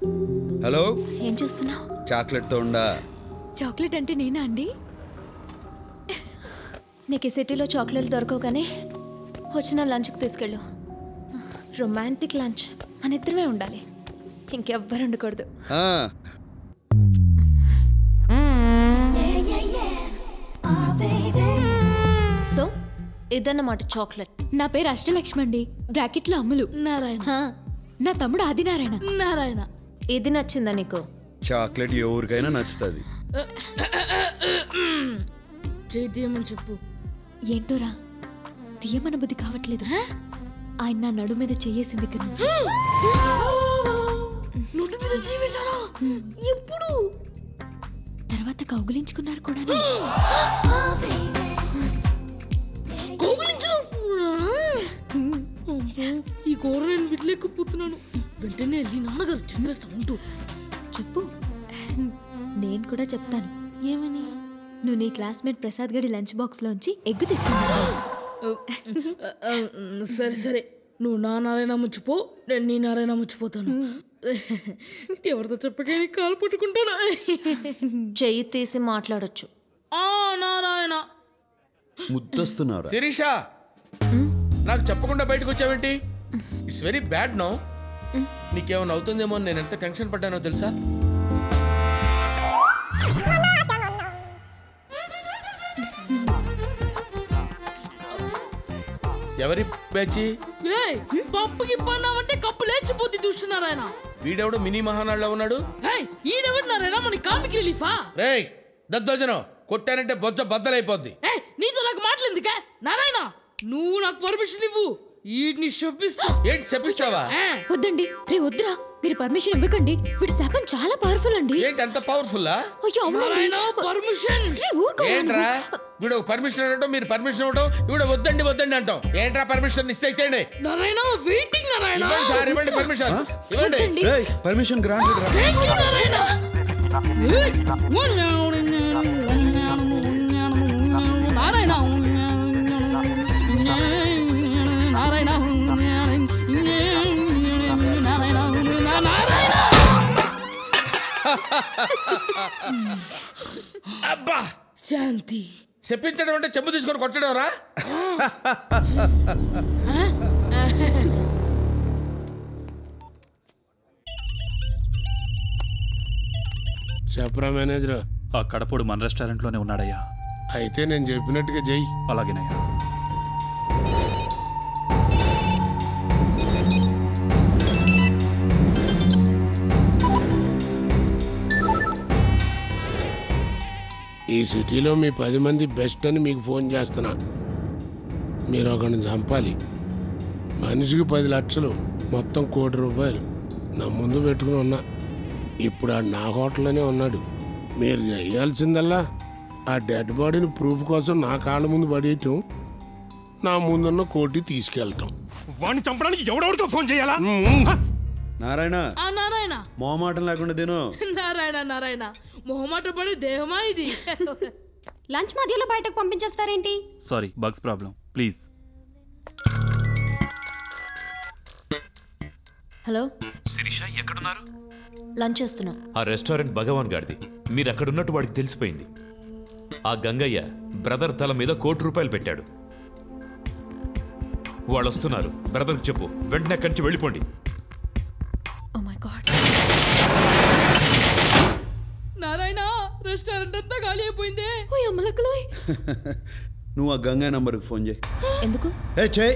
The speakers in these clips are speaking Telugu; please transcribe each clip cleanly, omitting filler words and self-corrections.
హలో, ఏం చేస్తున్నావు? చాక్లెట్ తో ఉండా. చాక్లెట్ అంటే నేనా అండి? నీకు ఈ సిటీలో చాక్లెట్లు దొరకవు కానీ వచ్చిన లంచ్కి తీసుకెళ్ళు. రొమాంటిక్ లంచ్ మన ఇద్దరమే ఉండాలి, ఇంకెవ్వరు ఉండకూడదు. సో ఇదన్నమాట చాక్లెట్. నా పేరు అష్టలక్ష్మి అండి, బ్రాకెట్లో అమ్ములు. నారాయణ. నా తమ్ముడు ఆదినారాయణ. నారాయణ. ఇది నచ్చిందా నీకు? చాక్లెట్ ఎవరికైనా నచ్చుతుంది. చేయి తీయమని చెప్పు. ఏంటోరా తీయమన బుద్ధి కావట్లేదు. ఆయన నా నడు మీద చెయ్యేసింది దగ్గర నుంచి. నోటి మీద జీవేశారా? ఎప్పుడు? తర్వాత కౌగులించుకున్నారు కూడా. ఈ కూర నేను విడలేకపోతున్నాను. వెంటనే వెళ్ళి నాన్నగారు చెప్పేస్తా ఉంటూ. చెప్పు, నేను కూడా చెప్తాను. ఏమని? నువ్వు నీ క్లాస్మేట్ ప్రసాద్ గడి లంచ్ బాక్స్ లోంచి ఎగ్గు తీసుకున్నావు. సరే సరే, నువ్వు నా నారాయణ ముచ్చిపో, నేను నీ నారాయణ ముచ్చిపోతాను. ఎవరితో చెప్పకే కాలు పట్టుకుంటాను. చెయ్యి తీసి మాట్లాడొచ్చు. నారాయణ. ముద్దొస్తున్నారు. శిరీష, నాకు చెప్పకుండా బయటకు వచ్చావేంటి? It's very bad no. నీకేమైనా అవుతుందేమో నేను ఎంత టెన్షన్ పడ్డానో తెలుసా? ఎవరి పేచి? పప్పుకి పన్నామంటే కప్పు లేచిపోతే చూస్తున్నారాయన. వీడెవడు మినీ మహానాడులో ఉన్నాడు? ఈడెవడు నారాయణ? మన కామిక్ రిలీఫా? రేయ్ దద్దోజనం, కొట్టానంటే బొజ్జ బద్దలైపోద్ది. నీతో నాకు మాటలేందుకే నారాయణ? నువ్వు నాకు పర్మిషన్ ఇవ్వు, వీడిని శపిస్తా. ఏంటి శపిస్తావా? వద్దండి, రే వద్దురా, మీరు పర్మిషన్ ఇవ్వకండి. వీడి శాపం చాలా పవర్ఫుల్ అండి. ఏంటి అంత పవర్ఫుల్లా? అయ్యో పర్మిషన్ ఏంట్రా? వీడు పర్మిషన్ ఇవ్వడం, మీరు పర్మిషన్ ఇవ్వడం, వీడు వద్దండి వద్దండి అంటాం. ఏంట్రా పర్మిషన్ ఇస్తే ఇచ్చేయండి. నారాయణ వెయిటింగ్. నారాయణ ఇవ్వండి సార్, ఇవ్వండి పర్మిషన్, ఇవ్వండి. పర్మిషన్ గ్రాంటెడ్ రా. నారాయణ. నారాయణ అబ్బా, శాంతి. చెప్పించడం అంటే చెంబు తీసుకొని కొట్టడం రా. చెప్పరా మేనేజర్? ఆ కడపడు మన రెస్టారెంట్ లోనే ఉన్నాడయ్యా. అయితే నేను చెప్పినట్టుగా చెయ్యి. అలాగేనయ్యా. ఈ సిటీలో మీ 10 మంది బెస్ట్ అని మీకు ఫోన్ చేస్తున్నా. మీరు ఒకరిని చంపాలి. మనిషికి 10 లక్షలు, మొత్తం ₹1 కోటి నా ముందు పెట్టుకుని ఉన్నా. ఇప్పుడు ఆడు నా హోటల్లోనే ఉన్నాడు. మీరు చేయాల్సిందల్లా ఆ డెడ్ బాడీని ప్రూఫ్ కోసం నా కాళ్ళ ముందు పడేయటం, నా ముందున్న కోటి తీసుకెళ్ళటం. వాడిని చంపడానికి ఎవడెవరితో ఫోన్ చేయాలా? నారాయణ, నారాయణ మొహమాటం లేకుండా తిను. నారాయణ నారాయణ, మొహమాట పడే దేహమా ఇది? లంచ్ మధ్యలో బయటకు పంపించేస్తారేంటి? Sorry, bugs problem, please. Hello Sirisha, ఎక్కడున్నారు? లంచ్ చేస్తున్నా. ఆ రెస్టారెంట్ భగవాన్ గారిది. మీరు అక్కడున్నట్టు వాడికి తెలిసిపోయింది. ఆ గంగయ్య బ్రదర్ తల మీద ₹1 కోటి పెట్టాడు. వాళ్ళు వస్తున్నారు. బ్రదర్కి చెప్పు, వెంటనే అక్కడి నుంచి వెళ్ళిపోండి. Oh my god. Narayana, restaurant అంతా ఖాళీ అయిపోయింది. ఓ అమ్మలక్కలో. నువ్వు ఆ గంగా నంబర్కి ఫోన్ చేయి. ఎందుకు? చేయి.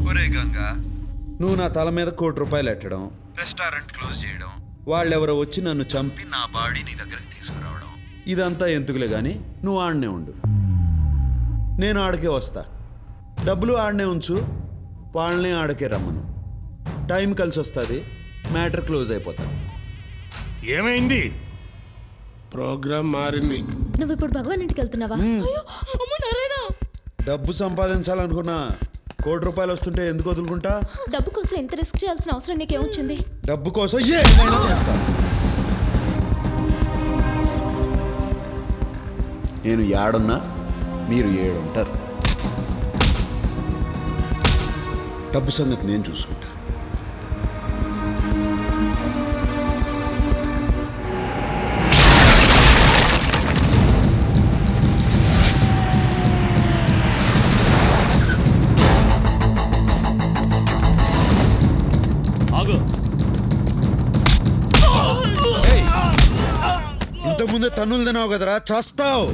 ఒరే గంగా, నువ్వు నా తల మీద ₹1 కోటి ఎట్టడం, రెస్టారెంట్ క్లోజ్ చేయడం, వాళ్ళెవరో వచ్చి నన్ను చంపి నా బాడీ నీ దగ్గరికి తీసుకురావడం, ఇదంతా ఎందుకులే గాని నువ్వు ఆడనే ఉండు. నేను ఆడకే వస్తా. డబ్బులు ఆడనే ఉంచు, వాళ్ళనే ఆడకే రమ్మను. టైం కలిసి వస్తుంది, మ్యాటర్ క్లోజ్ అయిపోతుంది. ఏమైంది? ప్రోగ్రామ్ మారింది. నువ్వు ఇప్పుడు భగవాన్ ఇంటికి వెళ్తున్నావా? నారాయణ, డబ్బు సంపాదించాలనుకున్నా ₹1 కోటి వస్తుంటే ఎందుకు వదులుకుంటా? డబ్బు కోసం ఎంత రిస్క్ చేయాల్సిన అవసరం నీకేమొచ్చింది? డబ్బు కోసం ఏమైనా చేస్తా. నేను ఏడున్నా మీరు ఏడుంటారు. డబ్బు సంగతి నేను చూసుకుంటా. తన్నులు తినావు కదరా, చేస్తావు.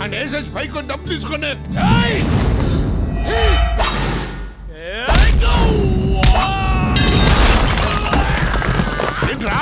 అండ్ ఏసెస్ పైకి డబ్బు తీసుకునే ఏంట్రా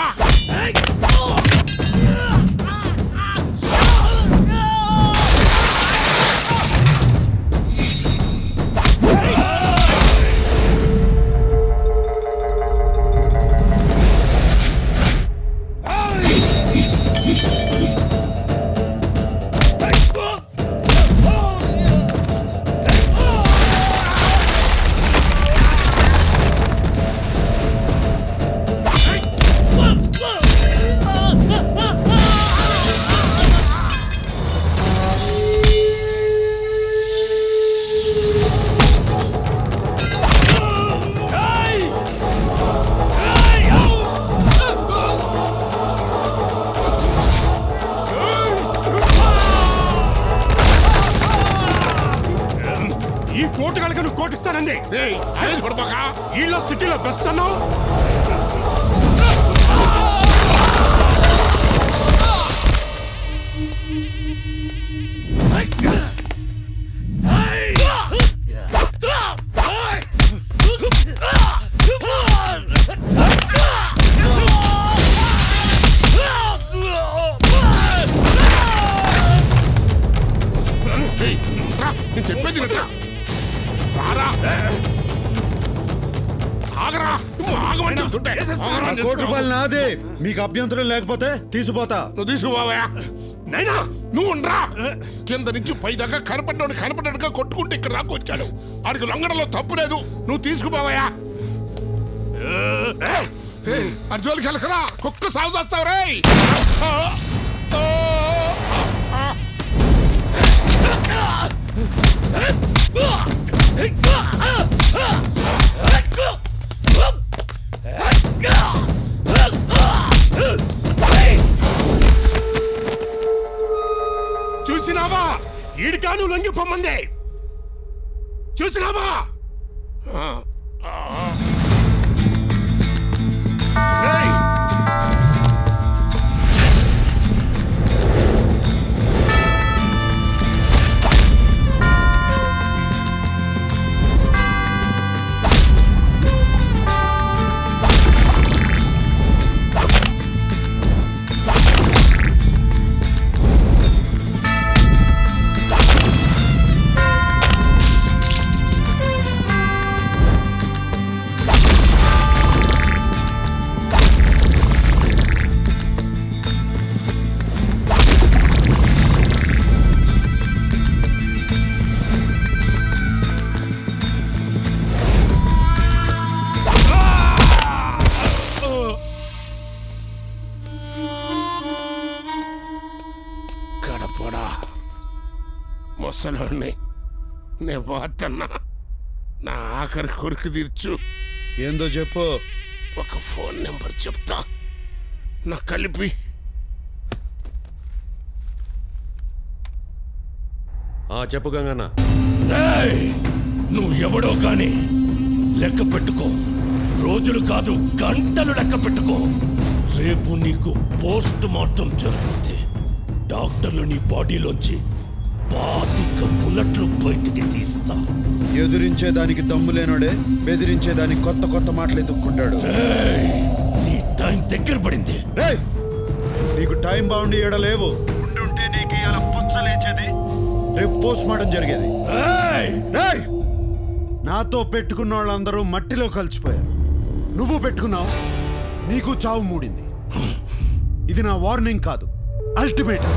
ఈ కోటు కనుక నువ్వు కోటిస్తానంది. వీళ్ళ సిటీలో బెస్ట్ అన్నావు. నేను చెప్పేది కదా రారా ఆగరా ఆగమంటే ₹1,00,00,000 నాదే. మీకు అభ్యంతరం లేకపోతే తీసుకుపోతా. నువ్వు తీసుకుపోవా నైనా నువ్వు ఉండరా. కింద నుంచి పై దాకా కనపడ్డాడుగా కొట్టుకుంటే ఇక్కడ దాకా వచ్చాడు. ఆడికి లొంగడంలో తప్పు లేదు. నువ్వు తీసుకుపోవా. అర్జున్కి వెళ్ళకరా, కుక్క సాగు చేస్తావు రే. చూసినావా ఈడికాను లొంగిపోమంది. చూసినావా గడపడా ముసలోని నే పోతున్నా. నా ఆఖరి కొరికి తీర్చు. ఏందో చెప్పు. ఒక ఫోన్ నెంబర్ చెప్తా, నాకు కలిపి. చెప్పు గంగన్న. నువ్వు ఎవడో కానీ లెక్క పెట్టుకో. రోజులు కాదు గంటలు లెక్క పెట్టుకో. రేపు నీకు పోస్ట్ మార్టం జరుగుతుంది. డాక్టర్లు నీ బాడీలోంచి 25 బుల్లెట్లు బయటికి తీస్తా. ఎదురించేదానికి దమ్ము లేనోడే బెదిరించేదానికి కొత్త కొత్త మాటలు ఎత్తుక్కుంటాడు. నీ టైం దగ్గర పడింది. నీకు టైం బాగుండి లేవు. ఉండుంటే నీకు ఇలా పుచ్చలేచేది, రేపు పోస్ట్ మార్టం జరిగేది. నాతో పెట్టుకున్న వాళ్ళందరూ మట్టిలో కలిసిపోయారు. నువ్వు పెట్టుకున్నావు, నీకు చావు మూడింది. ఇది నా వార్నింగ్ కాదు, అల్టిమేటం.